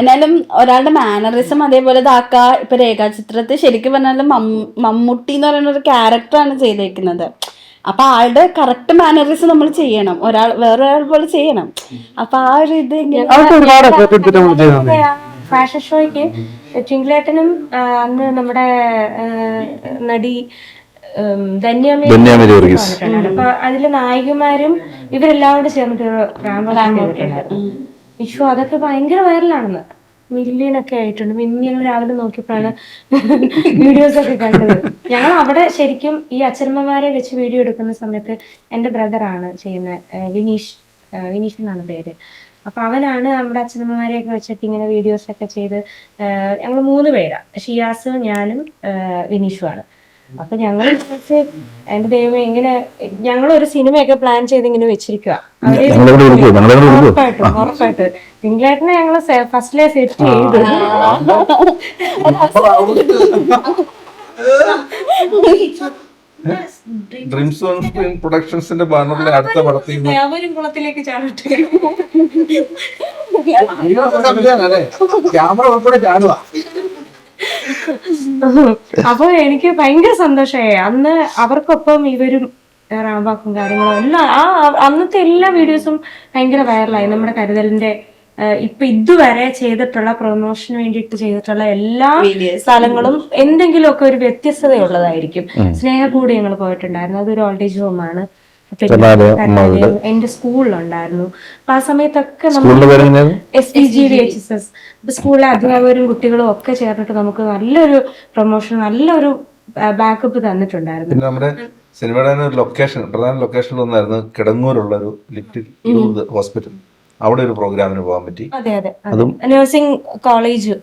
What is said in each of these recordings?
എന്നാലും ഒരാളുടെ മാനറിസം അതേപോലെ ഇതാക്ക. ഇപ്പൊ രേഖാചിത്രത്തിൽ ശരിക്കും പറഞ്ഞാലും മമ്മൂട്ടി എന്ന് പറയുന്ന ഒരു ക്യാരക്ടറാണ് ചെയ്തേക്കുന്നത്. അപ്പൊ ആളുടെ കറക്റ്റ് മാനറിസം നമ്മൾ ചെയ്യണം, വേറൊരാൾ പോലെ ചെയ്യണം. അപ്പൊ ആ ഒരു ഇത് ഫാഷൻ ഷോയ്ക്ക് ചിങ്കിളേട്ടനും അന്ന് നമ്മുടെ നടി ധന്യമേരിട്ടുണ്ട്. അപ്പൊ അതിലെ നായികമാരും ഇവരെല്ലാവരും ചേർന്നിട്ട് വിഷു അതൊക്കെ ഭയങ്കര വൈറലാണെന്ന്, മില്യനൊക്കെ ആയിട്ടുണ്ട്. പിന്നെ ഞങ്ങൾ രാവിലെ നോക്കിയപ്പോഴാണ് വീഡിയോസ് ഒക്കെ കണ്ടത്. ഞങ്ങൾ അവിടെ ശരിക്കും ഈ അച്ഛനമ്മമാരെ വെച്ച് വീഡിയോ എടുക്കുന്ന സമയത്ത് എന്റെ ബ്രദറാണ് ചെയ്യുന്നത്, വിനീഷ് എന്നാണ് പേര്. അപ്പൊ അവനാണ് നമ്മുടെ അച്ഛനമ്മമാരെയൊക്കെ വെച്ചിട്ട് ഇങ്ങനെ വീഡിയോസ് ഒക്കെ ചെയ്ത്, ഞങ്ങൾ 3 പേരാ, ഷിയാസ്, ഞാനും വിനീഷുമാണ്. അപ്പൊ ഞങ്ങൾ എന്റെ ദൈവം ഇങ്ങനെ ഞങ്ങളൊരു സിനിമയൊക്കെ പ്ലാൻ ചെയ്ത് ഇങ്ങനെ വെച്ചിരിക്കുക. ഉറപ്പായിട്ട് തിങ്കളായിട്ടിനെ ഞങ്ങള് ഫസ്റ്റിലെ സെറ്റ് ചെയ്തു. ഡ്രീംസ് ഓൺ സ്ക്രീൻ പ്രൊഡക്ഷൻസിന്റെ ബാനറിലെ അടുത്ത പടത്തിൽ അവരും കുളത്തിലേക്ക് ചാടിട്ട് ക്യാമറ ഉൾപ്പെടെ ചാടുക. അപ്പൊ എനിക്ക് ഭയങ്കര സന്തോഷമായി. അന്ന് അവർക്കൊപ്പം ഇവരും റാംബാക്കും കാര്യങ്ങളും എല്ലാം അന്നത്തെ എല്ലാ വീഡിയോസും ഭയങ്കര വൈറലായി. നമ്മുടെ കരുതലിന്റെ ഇപ്പൊ ഇതുവരെ ചെയ്തിട്ടുള്ള പ്രൊമോഷന് വേണ്ടിയിട്ട് ചെയ്തിട്ടുള്ള എല്ലാ സ്ഥലങ്ങളും എന്തെങ്കിലുമൊക്കെ ഒരു വ്യത്യസ്തതയുള്ളതായിരിക്കും. സ്നേഹക്കൂടി ഞങ്ങൾ പോയിട്ടുണ്ടായിരുന്നു, അതൊരു ഓൾഡേജ് ഹോമാണ്. എന്റെ സ്കൂളിലുണ്ടായിരുന്നു. അപ്പൊ ആ സമയത്തൊക്കെ SDGVHSS സ്കൂളിലെ അധ്യാപകരും കുട്ടികളും ഒക്കെ ചേർന്നിട്ട് നമുക്ക് നല്ലൊരു പ്രൊമോഷൻ, നല്ലൊരു ബാക്കപ്പ് തന്നിട്ടുണ്ടായിരുന്നു. നമ്മുടെ സിനിമയുടെ ലൊക്കേഷൻ, പ്രധാന ലൊക്കേഷൻ ഒന്നായിരുന്നു കിടങ്ങൂരുള്ള ഒരു ലിറ്റിൽ ഹോസ്പിറ്റൽ. അവിടെ ഒരു പ്രോഗ്രാമിന് പോകാൻ പറ്റി. അതെ അതെ, നഴ്സിംഗ് കോളേജ്.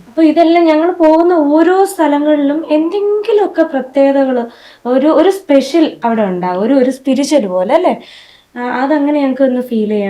അപ്പൊ ഇതെല്ലാം ഞങ്ങൾ പോകുന്ന ഓരോ സ്ഥലങ്ങളിലും എന്തെങ്കിലുമൊക്കെ പ്രത്യേകതകള്, ഒരു സ്പെഷ്യൽ അവിടെ ഉണ്ടാകും, ഒരു സ്പിരിച്വൽ പോലെ അല്ലെ. അതങ്ങനെ ഞങ്ങൾക്ക് ഒന്ന് ഫീൽ ചെയ്യാം.